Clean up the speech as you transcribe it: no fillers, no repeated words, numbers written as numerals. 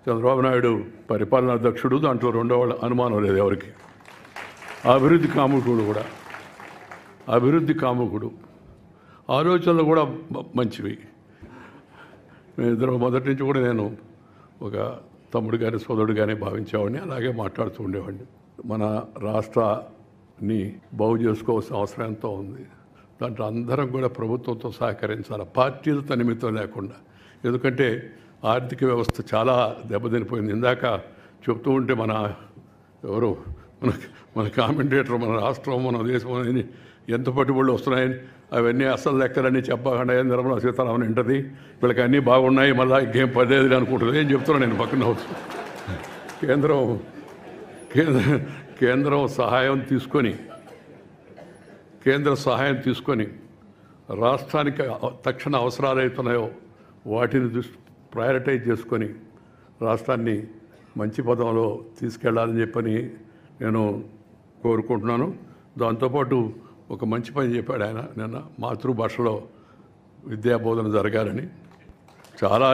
చంద్రబాబు నాయుడు పరిపాలనా దక్షుడు, దాంట్లో రెండవ అనుమానం లేదు ఎవరికి. అభివృద్ధి కాముకుడు, ఆలోచనలు కూడా మంచివి. ఇద్దరు మొదటి నుంచి కూడా నేను ఒక తమ్ముడు కానీ సోదరుడు కానీ భావించేవాడిని, అలాగే మాట్లాడుతూ ఉండేవాడిని. మన రాష్ట్రాన్ని బాగు చేసుకోవాల్సిన అవసరం ఎంతో ఉంది. దాంట్లో అందరం కూడా ప్రభుత్వంతో సహకరించాలి, పార్టీలతో నిమిత్తం లేకుండా. ఎందుకంటే ఆర్థిక వ్యవస్థ చాలా దెబ్బతినిపోయింది. ఇందాక చెప్తూ ఉంటే మన కామెంటేటర్ మన రాష్ట్రం మన దేశం అని ఎంత పట్టుబడులు వస్తున్నాయని అవన్నీ అసలు లెక్కలన్నీ చెప్పకుండా నిర్మలా సీతారామన్ వింటది, వీళ్ళకి అన్నీ బాగున్నాయి మళ్ళీ ఇంకేం పదేది అనుకుంటుంది. ఏం చెప్తున్నాను నేను పక్కన కేంద్రం సహాయం తీసుకొని రాష్ట్రానికి తక్షణ అవసరాలు అవుతున్నాయో వాటిని ప్రయారిటైజ్ చేసుకొని రాష్ట్రాన్ని మంచి పదంలో తీసుకెళ్లాలని చెప్పని నేను కోరుకుంటున్నాను. దాంతోపాటు ఒక మంచి పని చెప్పాడు ఆయన నిన్న, మాతృభాషలో విద్యాబోధన జరగాలని. చాలా